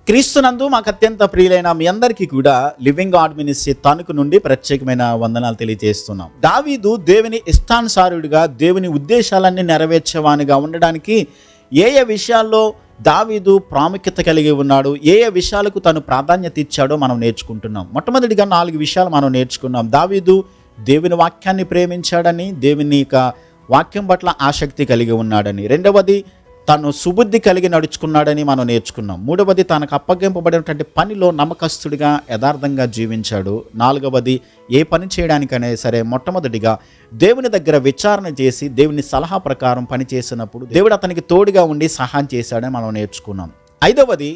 క్రీస్తునందు మాకు అత్యంత ప్రియులైన మీ అందరికీ కూడా లివింగ్ గాడ్ మినిస్ట్రీ తణుకు నుండి ప్రత్యేకమైన వందనాలు తెలియజేస్తున్నాం. దావీదు దేవుని ఇష్టానుసారుడిగా, దేవుని ఉద్దేశాలన్నీ నెరవేర్చేవానిగా ఉండడానికి ఏ విషయాల్లో దావీదు ప్రాముఖ్యత కలిగి ఉన్నాడు, ఏ విషయాలకు తను ప్రాధాన్యత ఇచ్చాడో మనం నేర్చుకుంటున్నాం. మొట్టమొదటిగా 4 విషయాలు మనం నేర్చుకున్నాం. దావీదు దేవుని వాక్యాన్ని ప్రేమించాడని, దేవుని వాక్యం పట్ల ఆసక్తి కలిగి ఉన్నాడని. రెండవది, తను సుబుద్ధి కలిగి నడుచుకున్నాడని మనం నేర్చుకున్నాం. మూడవది, తనకు అప్పగింపబడినటువంటి పనిలో నమ్మకస్తుడిగా యథార్థంగా జీవించాడు. నాలుగవది, ఏ పని చేయడానికనే సరే మొట్టమొదటిగా దేవుని దగ్గర విచారణ చేసి దేవుని సలహా ప్రకారం పని చేసినప్పుడు దేవుడు అతనికి తోడుగా ఉండి సహాయం చేశాడని మనం నేర్చుకున్నాం. ఐదవది,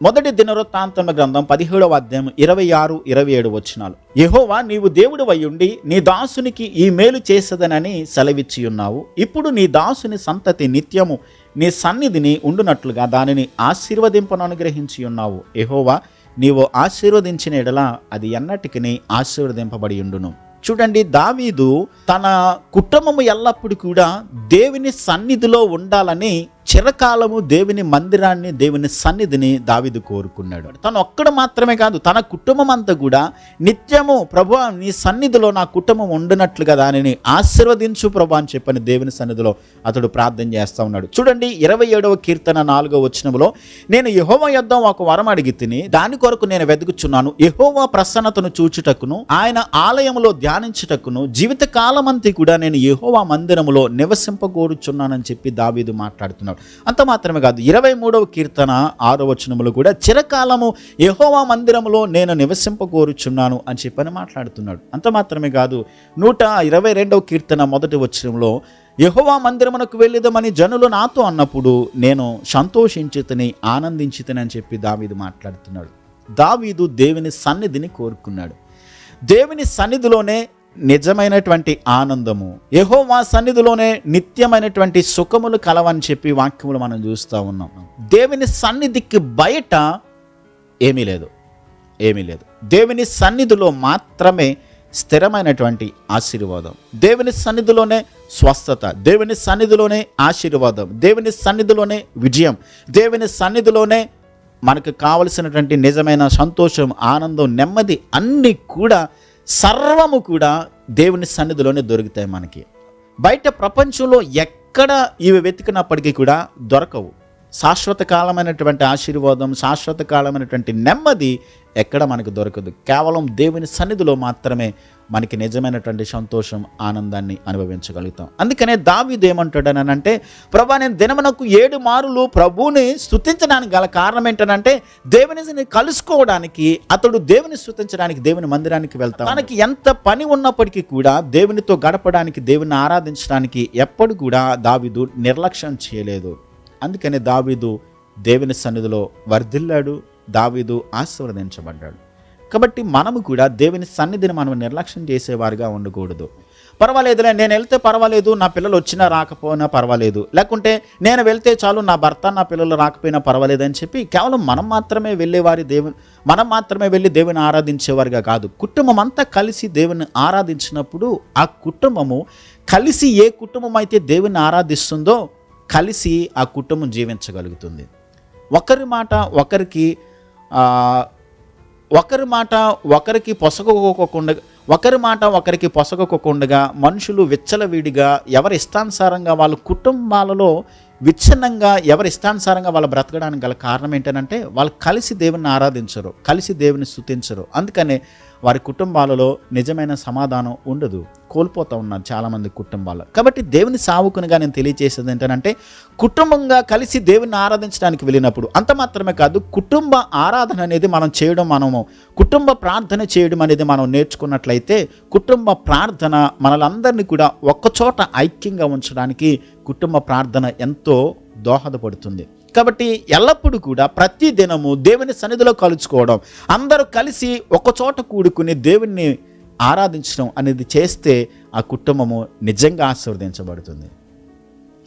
మొదటి దినవృత్తాంతముల గ్రంథం 17వ అధ్యాయం 26-27 వచనాలు. యెహోవా, నీవు దేవుడు అయ్యుండి నీ దాసునికి ఈ మేలు చేసేదనని సెలవిచ్చి ఉన్నావు. ఇప్పుడు నీ దాసుని సంతతి నిత్యము నీ సన్నిధిని ఉండునట్లుగా దానిని ఆశీర్వదింపను అనుగ్రహించి ఉన్నావు. యెహోవా, నీవు ఆశీర్వదించిన ఎడల అది ఎన్నటికి ఆశీర్వదింపబడి ఉండును. చూడండి, దావీదు తన కుటుంబము ఎల్లప్పుడూ కూడా దేవుని సన్నిధిలో ఉండాలని చిరకాలము దేవుని మందిరాన్ని, దేవుని సన్నిధిని దావీదు కోరుకున్నాడు. తను ఒక్కడు మాత్రమే కాదు, తన కుటుంబం అంతా కూడా నిత్యము ప్రభువా నీ సన్నిధిలో నా కుటుంబం ఉండునట్లుగా దానిని ఆశీర్వదించు ప్రభు అని చెప్పని దేవుని సన్నిధిలో అతడు ప్రార్థన చేస్తూ ఉన్నాడు. చూడండి, 27వ కీర్తన 4వ వచనములో, నేను యెహోవా యొద్ద ఒక వరం అడిగి తిని దాని కొరకు నేను వెతుకుచున్నాను. యెహోవా ప్రసన్నతను చూచుటకును ఆయన ఆలయములో ధ్యానించుటకును జీవిత కాలమంతా కూడా నేను యెహోవా మందిరములో నివసింపగోరుచున్నానని చెప్పి దావీదు మాట్లాడుతున్నాడు. అంత మాత్రమే కాదు, 23వ కీర్తన 6వ వచనములో కూడా చిరకాలము యెహోవా మందిరములో నేను నివసింపగోరుచున్నాను అని చెప్పని మాట్లాడుతున్నాడు. అంత మాత్రమే కాదు, 122వ కీర్తన 1వ వచనంలో, యెహోవా మందిరమునకు వెళ్ళిదమని జనులు నాతో అన్నప్పుడు నేను సంతోషించితిని, ఆనందించితిని అని చెప్పి దావీదు మాట్లాడుతున్నాడు. దావీదు దేవుని సన్నిధిని కోరుకున్నాడు. దేవుని సన్నిధిలోనే నిజమైనటువంటి ఆనందము, యెహోవా సన్నిధిలోనే నిత్యమైనటువంటి సుఖములు కలవని చెప్పి వాక్యములు మనం చూస్తూ ఉన్నాం. దేవుని సన్నిధికి బయట ఏమీ లేదు. దేవుని సన్నిధిలో మాత్రమే స్థిరమైనటువంటి ఆశీర్వాదం, దేవుని సన్నిధిలోనే స్వస్థత, దేవుని సన్నిధిలోనే ఆశీర్వాదం, దేవుని సన్నిధిలోనే విజయం, దేవుని సన్నిధిలోనే మనకు కావలసినటువంటి నిజమైన సంతోషం, ఆనందం, నెమ్మది అన్నీ కూడా సర్వము కూడా దేవుని సన్నిధిలోనే దొరుకుతాయి. మనకి బయట ప్రపంచంలో ఎక్కడ ఇవి వెతికినప్పటికీ కూడా దొరకవు. శాశ్వత కాలమైనటువంటి ఆశీర్వాదం, శాశ్వత కాలమైనటువంటి నెమ్మది ఎక్కడ మనకు దొరకదు. కేవలం దేవుని సన్నిధిలో మాత్రమే మనకి నిజమైనటువంటి సంతోషం, ఆనందాన్ని అనుభవించగలుగుతాం. అందుకనే దావీదు ఏమంటాడనంటే, ప్రభా నేను దినమునకు 7 మారులు ప్రభువుని స్తుతించడానికి గల కారణం ఏంటనంటే, దేవుని కలుసుకోవడానికి అతడు దేవుని స్తుతించడానికి దేవుని మందిరానికి వెళ్తాడు. తనకి ఎంత పని ఉన్నప్పటికీ కూడా దేవునితో గడపడానికి, దేవుని ఆరాధించడానికి ఎప్పుడు కూడా దావీదు నిర్లక్ష్యం చేయలేదు. అందుకనే దావీదు దేవుని సన్నిధిలో వర్ధిల్లాడు, దావీదు ఆశీర్వదించబడ్డాడు. కాబట్టి మనము కూడా దేవుని సన్నిధిని మనం నిర్లక్ష్యం చేసేవారుగా ఉండకూడదు. పర్వాలేదులే, నేను వెళ్తే పర్వాలేదు, నా పిల్లలు వచ్చినా రాకపోయినా పర్వాలేదు, లేకుంటే నేను వెళ్తే చాలు, నా భర్త నా పిల్లలు రాకపోయినా పర్వాలేదు అని చెప్పి కేవలం మనం మాత్రమే వెళ్ళి దేవుని ఆరాధించేవారుగా కాదు. కుటుంబం అంతా కలిసి దేవుని ఆరాధించినప్పుడు ఆ కుటుంబము కలిసి, ఏ కుటుంబం అయితే దేవుని ఆరాధిస్తుందో కలిసి ఆ కుటుంబం జీవించగలుగుతుంది. ఒకరి మాట ఒకరికి పొసగకోకుండా మనుషులు విచ్చలవిడిగా ఎవరి ఇష్టానుసారంగా వాళ్ళ కుటుంబాలలో విచ్ఛిన్నంగా ఎవరి ఇష్టానుసారంగా వాళ్ళు బ్రతకడానికి గల కారణం ఏంటంటే, వాళ్ళు కలిసి దేవుని ఆరాధించరు, కలిసి దేవుని స్తుతించరు. అందుకనే వారి కుటుంబాలలో నిజమైన సమాధానం ఉండదు, కోల్పోతూ ఉన్నారు చాలామంది కుటుంబాలు. కాబట్టి దేవుని సావుకునిగా నేను తెలియజేసేది ఏంటంటే, కుటుంబంగా కలిసి దేవుని ఆరాధించడానికి వెళ్ళినప్పుడు అంత మాత్రమే కాదు, కుటుంబ ఆరాధన అనేది కుటుంబ ప్రార్థన చేయడం అనేది మనం నేర్చుకున్నట్లయితే, కుటుంబ ప్రార్థన మనలందరినీ కూడా ఒక్కచోట ఐక్యంగా ఉంచడానికి కుటుంబ ప్రార్థన ఎంతో దోహదపడుతుంది. కాబట్టి ఎల్లప్పుడూ కూడా ప్రతి దినము దేవుని సన్నిధిలో కలుసుకోవడం, అందరూ కలిసి ఒకచోట కూడుకుని దేవుణ్ణి ఆరాధించడం అనేది చేస్తే ఆ కుటుంబము నిజంగా ఆశీర్వదించబడుతుంది.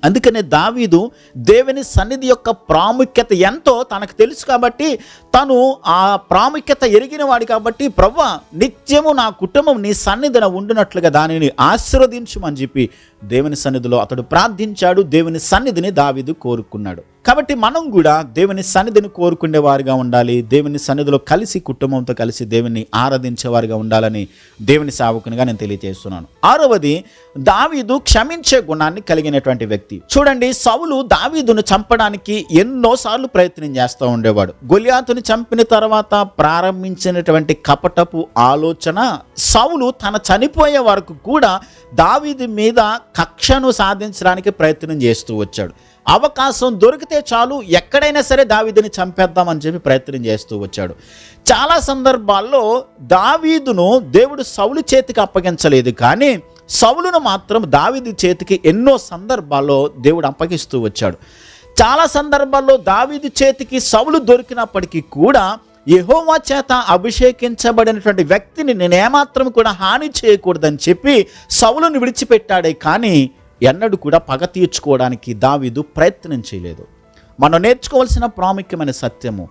అందుకనే దావీదు దేవుని సన్నిధి యొక్క ప్రాముఖ్యత ఎంతో తనకు తెలుసు కాబట్టి, తను ఆ ప్రాముఖ్యత ఎరిగిన వాడు కాబట్టి, ప్రభువా నిత్యము నా కుటుంబం నీ సన్నిధిన ఉండునట్లుగా దానిని ఆశీర్వదించుమని చెప్పి దేవుని సన్నిధిలో అతడు ప్రార్థించాడు. దేవుని సన్నిధిని దావీదు కోరుకున్నాడు. కాబట్టి మనం కూడా దేవుని సన్నిధిని కోరుకునే వారిగా ఉండాలి. దేవుని సన్నిధిలో కలిసి కుటుంబంతో కలిసి దేవుని ఆరాధించేవారిగా ఉండాలని దేవుని సేవకునిగా నేను తెలియజేస్తున్నాను. 6వది, దావీదు క్షమించే గుణాన్ని కలిగినటువంటి వ్యక్తి. చూడండి, సౌలు దావీదును చంపడానికి ఎన్నోసార్లు ప్రయత్నం చేస్తూ ఉండేవాడు. గొలియాతుని చంపిన తర్వాత ప్రారంభించినటువంటి కపటపు ఆలోచన సౌలు తన చనిపోయే వరకు కూడా దావీదు మీద కక్షను సాధించడానికి ప్రయత్నం చేస్తూ వచ్చాడు. అవకాశం దొరికితే చాలు, ఎక్కడైనా సరే దావీదుని చంపేద్దామని చెప్పి ప్రయత్నం చేస్తూ వచ్చాడు. చాలా సందర్భాల్లో దావీదును దేవుడు సౌలు చేతికి అప్పగించలేదు, కానీ సౌలును మాత్రం దావీదు చేతికి ఎన్నో సందర్భాల్లో దేవుడు అప్పగిస్తూ వచ్చాడు. చాలా సందర్భాల్లో దావీదు చేతికి సౌలు దొరికినప్పటికీ కూడా యెహోవా చేత అభిషేకించబడినటువంటి వ్యక్తిని నేనేమాత్రం కూడా హాని చేయకూడదని చెప్పి సౌలును విడిచిపెట్టాడే, కానీ ఎన్నడూ కూడా పగ తీర్చుకోవడానికి దావీదు ప్రయత్నం చేయలేదు. మనం నేర్చుకోవాల్సిన ప్రాముఖ్యమైన సత్యము,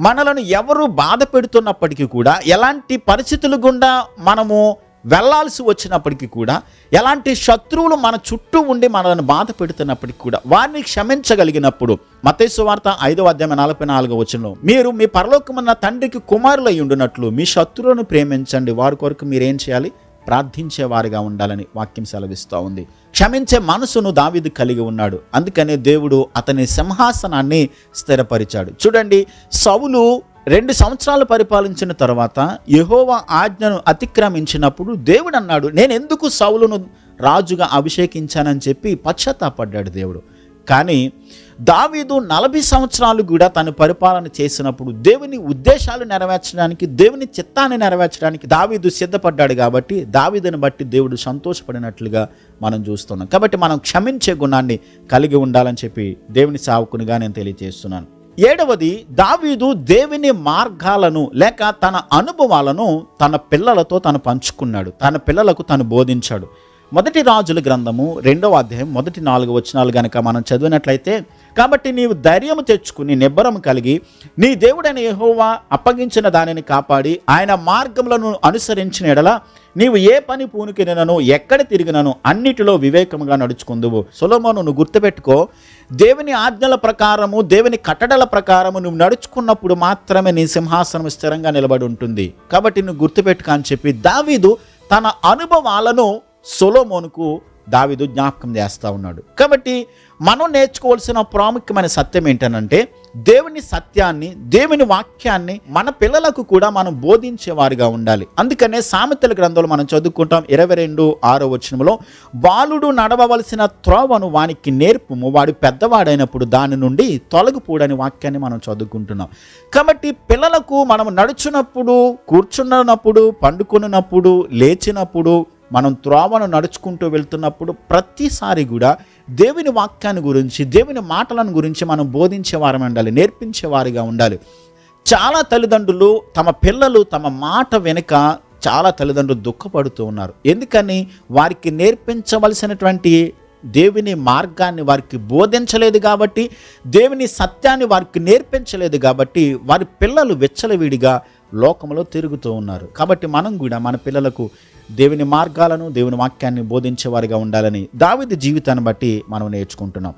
మనలను ఎవరు బాధ పెడుతున్నప్పటికీ కూడా, ఎలాంటి పరిస్థితులు గుండా మనము వెళ్ళాల్సి వచ్చినప్పటికీ కూడా, ఎలాంటి శత్రువులు మన చుట్టూ ఉండి మనల్ని బాధ పెడుతున్నప్పటికీ కూడా వారిని క్షమించగలిగినప్పుడు, మత్తయి సువార్త 5:44 మీరు మీ పరలోకమున్న తండ్రికి కుమారులై ఉండునట్లు మీ శత్రువులను ప్రేమించండి, వారి కొరకు మీరేం చేయాలి? ప్రార్థించేవారిగా ఉండాలని వాక్యం సెలవిస్తూ ఉంది. క్షమించే మనసును దావీదు కలిగి ఉన్నాడు. అందుకనే దేవుడు అతని సింహాసనాన్ని స్థిరపరిచాడు. చూడండి, సౌలు 2 సంవత్సరాలు పరిపాలించిన తర్వాత యెహోవా ఆజ్ఞను అతిక్రమించినప్పుడు దేవుడు అన్నాడు, నేను ఎందుకు సౌలును రాజుగా అభిషేకించానని చెప్పి పశ్చాత్తాపడ్డాడు దేవుడు. కానీ దావీదు 40 సంవత్సరాలు కూడా తను పరిపాలన చేసినప్పుడు దేవుని ఉద్దేశాలు నెరవేర్చడానికి, దేవుని చిత్తాన్ని నెరవేర్చడానికి దావీదు సిద్ధపడ్డాడు. కాబట్టి దావీదుని బట్టి దేవుడు సంతోషపడినట్లుగా మనం చూస్తున్నాం. కాబట్టి మనం క్షమించే గుణాన్ని కలిగి ఉండాలని చెప్పి దేవుని సేవకునిగా నేను తెలియజేస్తున్నాను. 7వది, దావీదు దేవుని మార్గాలను లేక తన అనుభవాలను తన పిల్లలతో తను పంచుకున్నాడు, తన పిల్లలకు తను బోధించాడు. 1 రాజుల గ్రంథము 2వ అధ్యాయం 1-4 వచనాలు గనక మనం చదివినట్లయితే, కాబట్టి నీవు ధైర్యము తెచ్చుకుని నిబ్బరము కలిగి నీ దేవుడైన యెహోవా అప్పగించిన దానిని కాపాడి ఆయన మార్గములను అనుసరించిన ఎడల నీవు ఏ పని పూనుకినను ఎక్కడ తిరిగినను అన్నిటిలో వివేకముగా నడుచుకుందువు. సొలొమోను, నువ్వు గుర్తుపెట్టుకో, దేవుని ఆజ్ఞల ప్రకారము, దేవుని కట్టడల ప్రకారము నువ్వు నడుచుకున్నప్పుడు మాత్రమే నీ సింహాసనం స్థిరంగా నిలబడి ఉంటుంది. కాబట్టి నువ్వు గుర్తుపెట్టుకో అని చెప్పి దావీదు తన అనుభవాలను సొలొమోనుకు దావీదు జ్ఞాపకం చేస్తూ ఉన్నాడు. కాబట్టి మనం నేర్చుకోవాల్సిన ప్రాముఖ్యమైన సత్యం ఏంటనంటే, దేవుని సత్యాన్ని, దేవుని వాక్యాన్ని మన పిల్లలకు కూడా మనం బోధించేవారిగా ఉండాలి. అందుకనే సామెతల గ్రంథంలో మనం చదువుకుంటాం 22:6 బాలుడు నడవవలసిన త్రోవను వానికి నేర్పుము, వాడు పెద్దవాడైనప్పుడు దాని నుండి తొలగిపోడని వాక్యాన్ని మనం చదువుకుంటున్నాం. కాబట్టి పిల్లలకు మనం నడుచున్నప్పుడు, కూర్చున్నప్పుడు, పండుకున్నప్పుడు, లేచినప్పుడు, మనం త్రోవను నడుచుకుంటూ వెళ్తున్నప్పుడు ప్రతిసారి కూడా దేవుని వాక్యాన్ని గురించి, దేవుని మాటలను గురించి మనం బోధించేవారం ఉండాలి, నేర్పించేవారిగా ఉండాలి. చాలా తల్లిదండ్రులు తమ పిల్లలు తమ మాట వెనుక చాలా తల్లిదండ్రులు దుఃఖపడుతూ ఉన్నారు. ఎందుకని? వారికి నేర్పించవలసినటువంటి దేవుని మార్గాన్ని వారికి బోధించలేదు కాబట్టి, దేవుని సత్యాన్ని వారికి నేర్పించలేదు కాబట్టి వారి పిల్లలు విచ్చలవిడిగా లోకంలో తిరుగుతూ ఉన్నారు. కాబట్టి మనం కూడా మన పిల్లలకు దేవుని మార్గాలను, దేవుని వాక్యాన్ని బోధించేవారిగా ఉండాలని దావీదు జీవితాన్ని బట్టి మనం నేర్చుకుంటున్నాం.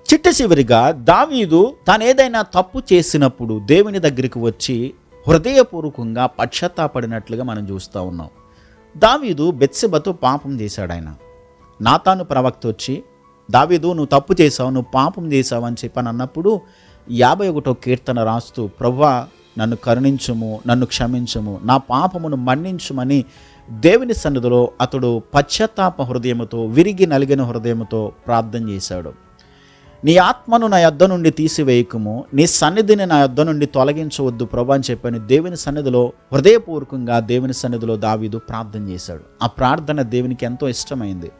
చిట్ట చివరిగా దావీదు తాను ఏదైనా తప్పు చేసినప్పుడు దేవుని దగ్గరికి వచ్చి హృదయపూర్వకంగా పశ్చాత్తాపడినట్లుగా మనం చూస్తూ ఉన్నాం. దావీదు బెత్షెబతో పాపం చేశాడు. ఆయన నాతాను ప్రవక్త వచ్చి, దావీదు నువ్వు తప్పు చేసావు, నువ్వు పాపం చేసావు అని చెప్పని అన్నప్పుడు 51వ కీర్తన రాస్తూ, ప్రభువా నన్ను కరుణించుము, నన్ను క్షమించుము, నా పాపమును మన్నించుమని దేవుని సన్నిధిలో అతడు పశ్చాత్తాప హృదయముతో, విరిగి నలిగిన హృదయముతో ప్రార్థన చేశాడు. నీ ఆత్మను నా యొద్ద నుండి తీసివేయకుము, నీ సన్నిధిని నా యొద్ద నుండి తొలగించవద్దు ప్రభు అని చెప్పని దేవుని సన్నిధిలో హృదయపూర్వకంగా దేవుని సన్నిధిలో దావీదు ప్రార్థన చేశాడు. ఆ ప్రార్థన దేవునికి ఎంతో ఇష్టమైంది.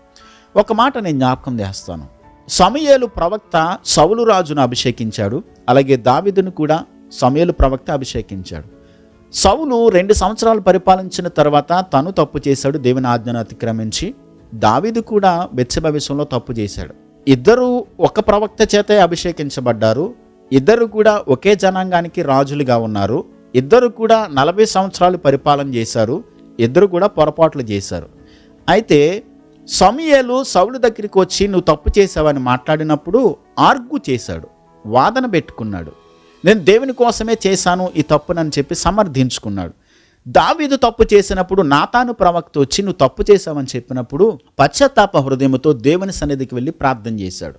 ఒక మాట నేను జ్ఞాపకం చేస్తాను. సమూయేలు ప్రవక్త సౌలు రాజును అభిషేకించాడు, అలాగే దావీదును కూడా సమూయేలు ప్రవక్త అభిషేకించాడు. సౌలు 2 సంవత్సరాలు పరిపాలించిన తర్వాత తను తప్పు చేశాడు, దేవుని ఆజ్ఞను అతిక్రమించి. దావీదు కూడా బెత్షెబ విషయంలో తప్పు చేశాడు. ఇద్దరు ఒక ప్రవక్త చేతే అభిషేకించబడ్డారు. ఇద్దరు కూడా ఒకే జనాంగానికి రాజులుగా ఉన్నారు. ఇద్దరు కూడా 40 సంవత్సరాలు పరిపాలన చేశారు. ఇద్దరు కూడా పొరపాట్లు చేశారు. అయితే సమూయేలు సౌలు దగ్గరికి వచ్చి నువ్వు తప్పు చేసావని మాట్లాడినప్పుడు ఆర్గ్యూ చేశాడు, వాదన పెట్టుకున్నాడు. నేను దేవుని కోసమే చేశాను ఈ తప్పునని చెప్పి సమర్థించుకున్నాడు. దావీదు తప్పు చేసినప్పుడు నాతాను ప్రవక్త వచ్చి నువ్వు తప్పు చేశావని చెప్పినప్పుడు పశ్చాత్తాప హృదయంతో దేవుని సన్నిధికి వెళ్ళి ప్రార్థన చేశాడు.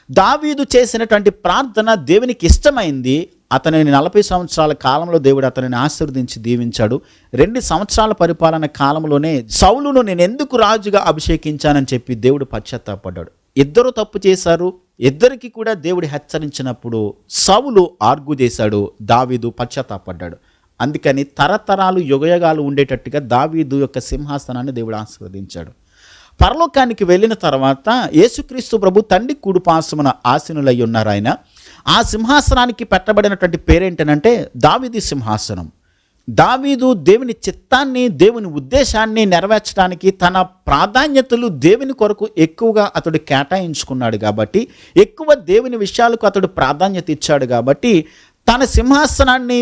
దావీదు చేసినటువంటి ప్రార్థన దేవునికి ఇష్టమైంది. అతనిని 40 సంవత్సరాల కాలంలో దేవుడు అతనిని ఆశీర్వదించి దీవించాడు. 2 సంవత్సరాల పరిపాలన కాలంలోనే సౌలును నేను ఎందుకు రాజుగా అభిషేకించానని చెప్పి దేవుడు పశ్చాత్తాపడ్డాడు. ఇద్దరు తప్పు చేశారు. ఇద్దరికి కూడా దేవుడు హెచ్చరించినప్పుడు సౌలు ఆర్గ్యూ చేశాడు, దావీదు పశ్చాత్తాపడ్డాడు. అందుకని తరతరాలు యుగయుగాలు ఉండేటట్టుగా దావీదు యొక్క సింహాసనాన్ని దేవుడు ఆశీర్వదించాడు. పరలోకానికి వెళ్ళిన తర్వాత యేసుక్రీస్తు ప్రభు తండ్రి కుడిపార్శ్వమున ఆసీనులై ఉన్నారు. ఆయన ఆ సింహాసనానికి పెట్టబడినటువంటి పేరేంటనంటే దావీదు సింహాసనం. దావీదు దేవుని చిత్తాన్ని, దేవుని ఉద్దేశాన్ని నెరవేర్చడానికి తన ప్రాధాన్యతలు దేవుని కొరకు ఎక్కువగా అతడు కేటాయించుకున్నాడు కాబట్టి, ఎక్కువ దేవుని విషయాలకు అతడు ప్రాధాన్యత ఇచ్చాడు కాబట్టి తన సింహాసనాన్ని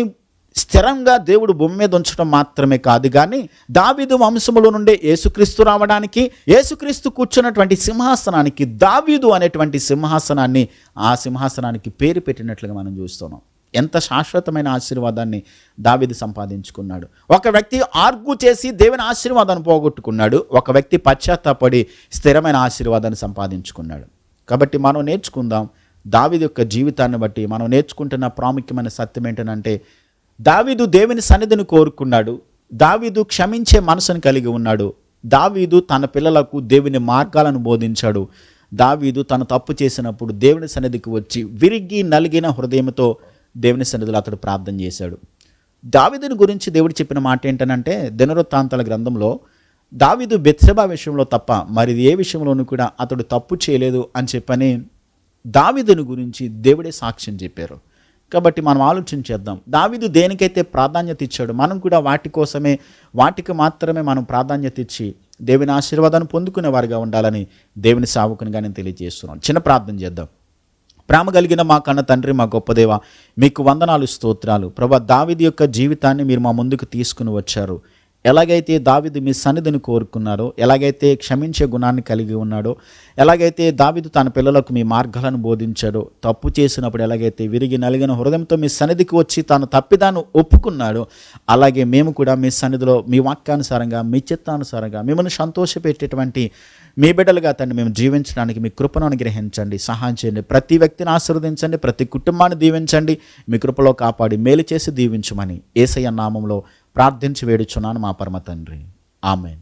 స్థిరంగా దేవుడు భూమి మీద ఉంచడం మాత్రమే కాదు, కానీ దావీదు వంశములో నుండే యేసుక్రీస్తు రావడానికి, యేసుక్రీస్తు కూర్చున్నటువంటి సింహాసనానికి దావీదు అనేటువంటి సింహాసనాన్ని, ఆ సింహాసనానికి పేరు పెట్టినట్లుగా మనం చూస్తున్నాం. ఎంత శాశ్వతమైన ఆశీర్వాదాన్ని దావీదు సంపాదించుకున్నాడు. ఒక వ్యక్తి ఆర్గ్యూ చేసి దేవుని ఆశీర్వాదాన్ని పోగొట్టుకున్నాడు. ఒక వ్యక్తి పశ్చాత్తాపడి స్థిరమైన ఆశీర్వాదాన్ని సంపాదించుకున్నాడు. కాబట్టి మనం నేర్చుకుందాం దావీదు యొక్క జీవితాన్ని బట్టి మనం నేర్చుకుంటున్న ప్రాముఖ్యమైన సత్యం ఏంటంటే, దావీదు దేవుని సన్నిధిని కోరుకున్నాడు. దావీదు క్షమించే మనసును కలిగి ఉన్నాడు. దావీదు తన పిల్లలకు దేవుని మార్గాలను బోధించాడు. దావీదు తను తప్పు చేసినప్పుడు దేవుని సన్నిధికి వచ్చి విరిగి నలిగిన హృదయంతో దేవుని సన్నిధిలో అతడు ప్రార్థన చేశాడు. దావీదుని గురించి దేవుడు చెప్పిన మాట ఏంటనంటే, దినవృత్తాంతాల గ్రంథంలో దావీదు బెత్షెబా విషయంలో తప్ప మరి ఏ విషయంలోనూ కూడా అతడు తప్పు చేయలేదు అని చెప్పని దావీదుని గురించి దేవుడే సాక్ష్యం చెప్పారు. కాబట్టి మనం ఆలోచించేద్దాం, దావీదు దేనికైతే ప్రాధాన్యత ఇచ్చాడు మనం కూడా వాటికి మాత్రమే మనం ప్రాధాన్యత ఇచ్చి దేవుని ఆశీర్వాదాన్ని పొందుకునే వారిగా ఉండాలని దేవుని సేవకునిగా నేను తెలియజేస్తున్నాను. చిన్న ప్రార్థన చేద్దాం. ప్రేమ కలిగిన మా కన్న తండ్రి, మా గొప్ప దేవ, మీకు వందనాలు, స్తోత్రాలు. ప్రభా, దావీదు యొక్క జీవితాన్ని మీరు మా ముందుకు తీసుకుని వచ్చారు. ఎలాగైతే దావీదు మీ సన్నిధిని కోరుకున్నారో, ఎలాగైతే క్షమించే గుణాన్ని కలిగి ఉన్నాడో, ఎలాగైతే దావీదు తన పిల్లలకు మీ మార్గాలను బోధించాడో, తప్పు చేసినప్పుడు ఎలాగైతే విరిగి నలిగిన హృదయంతో మీ సన్నిధికి వచ్చి తన తప్పిదాన్ని ఒప్పుకున్నాడో, అలాగే మేము కూడా మీ సన్నిధిలో మీ వాక్యానుసారంగా, మీ చిత్తానుసారంగా మిమ్మల్ని సంతోషపెట్టేటువంటి మీ బిడ్డలుగా తండ్రి మేము జీవించడానికి మీ కృపను అనుగ్రహించండి, సహాయం చేయండి. ప్రతి వ్యక్తిని ఆశీర్వదించండి, ప్రతి కుటుంబాన్ని దీవించండి, మీ కృపలో కాపాడి మేలు చేసి దీవించమని యేసయ్య నామంలో ప్రార్థించి వేడుచున్నాను మా పరమ తండ్రి. ఆమేన్.